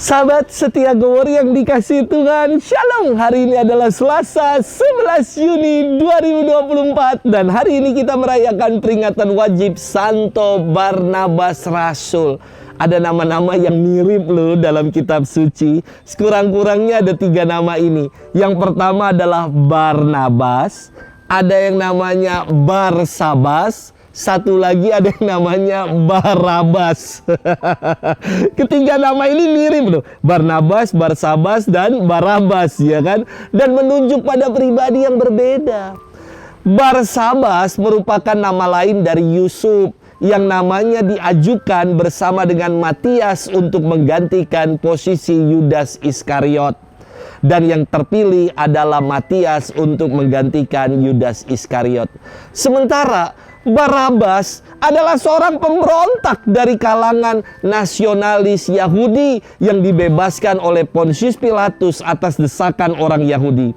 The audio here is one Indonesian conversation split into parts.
Sahabat setia Gowor yang dikasihi Tuhan, Shalom. Hari ini adalah Selasa 11 Juni 2024 dan hari ini kita merayakan peringatan wajib Santo Barnabas Rasul. Ada nama-nama yang mirip loh dalam kitab suci. Sekurang-kurangnya ada 3 nama ini. Yang pertama adalah Barnabas, ada yang namanya Barsabas, satu lagi ada yang namanya Barabas. Ketiga nama ini mirip loh. Barnabas, Barsabas, dan Barabas, ya kan? Dan menunjuk pada pribadi yang berbeda. Barsabas merupakan nama lain dari Yusuf yang namanya diajukan bersama dengan Matias untuk menggantikan posisi Yudas Iskariot. Dan yang terpilih adalah Matias untuk menggantikan Yudas Iskariot. Sementara Barabas adalah seorang pemberontak dari kalangan nasionalis Yahudi yang dibebaskan oleh Pontius Pilatus atas desakan orang Yahudi.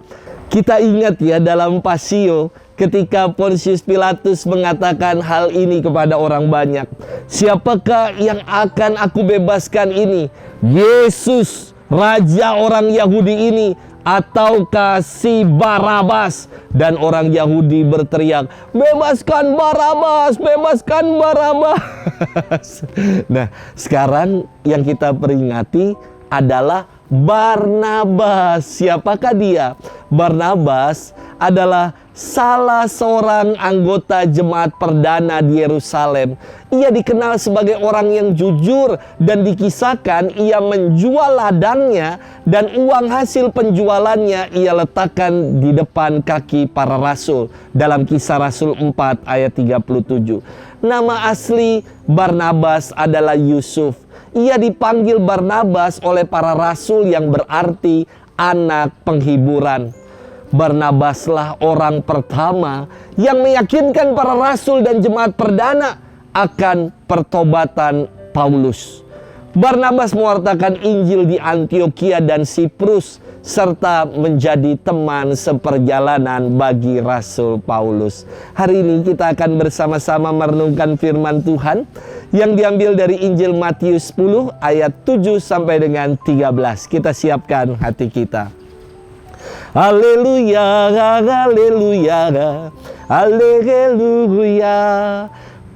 Kita ingat ya dalam Pasio ketika Pontius Pilatus mengatakan hal ini kepada orang banyak. Siapakah yang akan aku bebaskan ini? Yesus, raja orang Yahudi ini, ataukah si Barabas? Dan orang Yahudi berteriak, bebaskan Barabas, bebaskan Barabas. Nah, sekarang yang kita peringati adalah Barnabas. Siapakah dia? Barnabas adalah salah seorang anggota jemaat perdana di Yerusalem. Ia dikenal sebagai orang yang jujur dan dikisahkan ia menjual ladangnya dan uang hasil penjualannya ia letakkan di depan kaki para rasul dalam Kisah Rasul 4 ayat 37. Nama asli Barnabas adalah Yusuf. Ia dipanggil Barnabas oleh para rasul yang berarti anak penghiburan. Barnabaslah orang pertama yang meyakinkan para rasul dan jemaat perdana akan pertobatan Paulus. Barnabas mewartakan Injil di Antioquia dan Siprus serta menjadi teman seperjalanan bagi Rasul Paulus. Hari ini kita akan bersama-sama merenungkan firman Tuhan yang diambil dari Injil Matius 10 ayat 7 sampai dengan 13. Kita siapkan hati kita. Haleluya, haleluya, haleluya.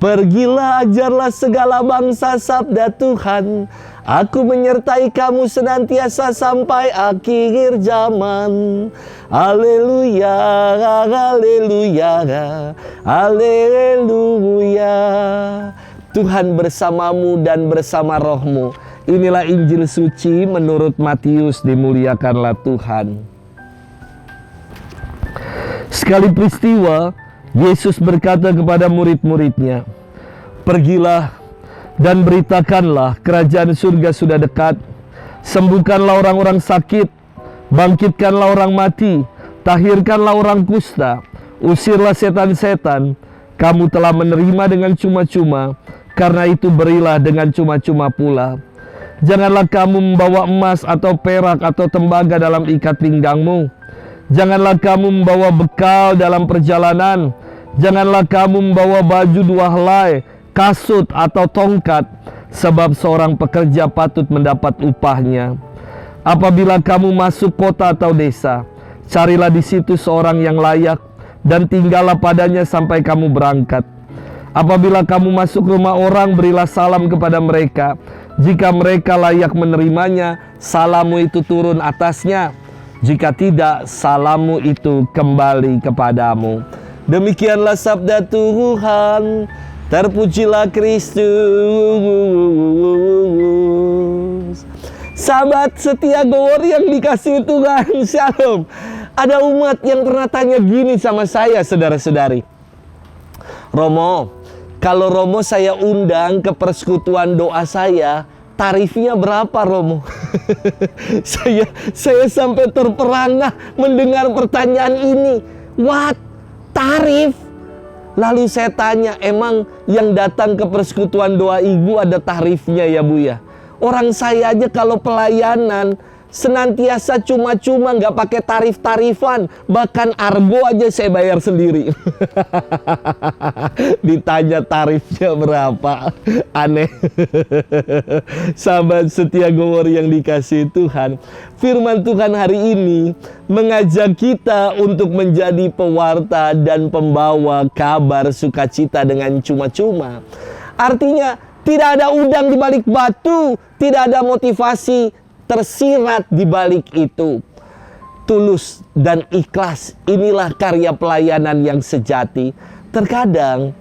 Pergilah ajarlah segala bangsa sabda Tuhan. Aku menyertai kamu senantiasa sampai akhir zaman. Haleluya, haleluya, haleluya. Tuhan bersamamu dan bersama rohmu. Inilah Injil suci menurut Matius, dimuliakanlah Tuhan. Sekali peristiwa, Yesus berkata kepada murid-muridnya, pergilah dan beritakanlah kerajaan surga sudah dekat. Sembuhkanlah orang-orang sakit, bangkitkanlah orang mati, tahirkanlah orang kusta, usirlah setan-setan. Kamu telah menerima dengan cuma-cuma, karena itu berilah dengan cuma-cuma pula. Janganlah kamu membawa emas atau perak atau tembaga dalam ikat pinggangmu. Janganlah kamu membawa bekal dalam perjalanan. Janganlah kamu membawa baju 2 helai, kasut atau tongkat, sebab seorang pekerja patut mendapat upahnya. Apabila kamu masuk kota atau desa, carilah di situ seorang yang layak dan tinggallah padanya sampai kamu berangkat. Apabila kamu masuk rumah orang, berilah salam kepada mereka. Jika mereka layak menerimanya, salammu itu turun atasnya. Jika tidak, salammu itu kembali kepadamu. Demikianlah sabda Tuhan. Terpujilah Kristus. Sahabat setia Gowor yang dikasihi Tuhan, Shalom. Ada umat yang pernah tanya gini sama saya, saudara-saudari. Romo, kalau Romo saya undang ke persekutuan doa saya, tarifnya berapa, Romo? Saya sampai terperangah mendengar pertanyaan ini. What? Tarif? Lalu saya tanya, emang yang datang ke persekutuan doa Ibu ada tarifnya ya Bu ya? Orang saya aja kalau pelayanan senantiasa cuma-cuma, nggak pakai tarif-tarifan. Bahkan argo aja saya bayar sendiri. Ditanya tarifnya berapa, aneh. Sahabat setia Go Warrior yang dikasihi Tuhan, firman Tuhan hari ini mengajak kita untuk menjadi pewarta dan pembawa kabar sukacita dengan cuma-cuma. Artinya tidak ada udang di balik batu, tidak ada motivasi tersirat di balik itu. Tulus dan ikhlas, inilah karya pelayanan yang sejati. Terkadang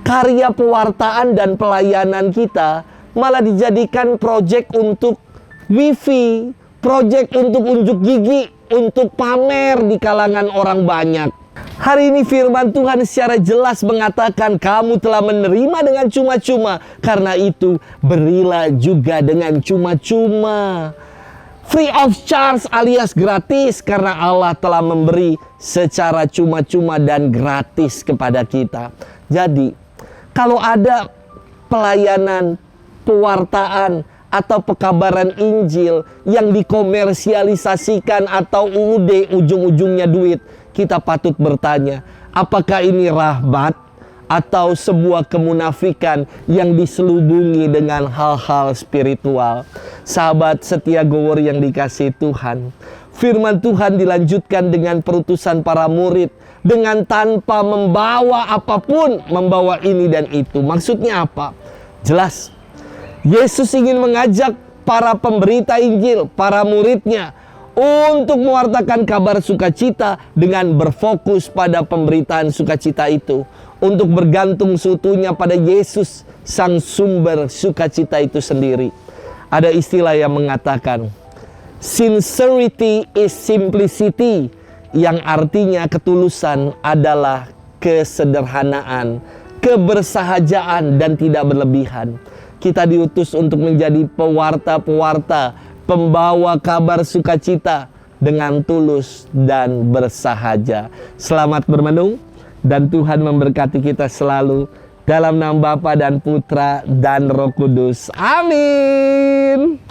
karya pewartaan dan pelayanan kita malah dijadikan proyek untuk wifi, proyek untuk unjuk gigi, untuk pamer di kalangan orang banyak. Hari ini firman Tuhan secara jelas mengatakan kamu telah menerima dengan cuma-cuma. Karena itu berilah juga dengan cuma-cuma. Free of charge alias gratis. Karena Allah telah memberi secara cuma-cuma dan gratis kepada kita. Jadi kalau ada pelayanan, pewartaan, atau pekabaran Injil yang dikomersialisasikan atau ujung-ujungnya duit, kita patut bertanya, apakah ini rahmat atau sebuah kemunafikan yang diselubungi dengan hal-hal spiritual? Sahabat setia Go Warrior yang dikasihi Tuhan, firman Tuhan dilanjutkan dengan perutusan para murid dengan tanpa membawa apapun, membawa ini dan itu. Maksudnya apa? Jelas, Yesus ingin mengajak para pemberita Injil, para muridnya, untuk mewartakan kabar sukacita dengan berfokus pada pemberitaan sukacita itu. Untuk bergantung seutuhnya pada Yesus, sang sumber sukacita itu sendiri. Ada istilah yang mengatakan, sincerity is simplicity, yang artinya ketulusan adalah kesederhanaan, kebersahajaan, dan tidak berlebihan. Kita diutus untuk menjadi pewarta-pewarta, pembawa kabar sukacita dengan tulus dan bersahaja. Selamat bermenung dan Tuhan memberkati kita selalu. Dalam nama Bapa dan Putra dan Roh Kudus. Amin.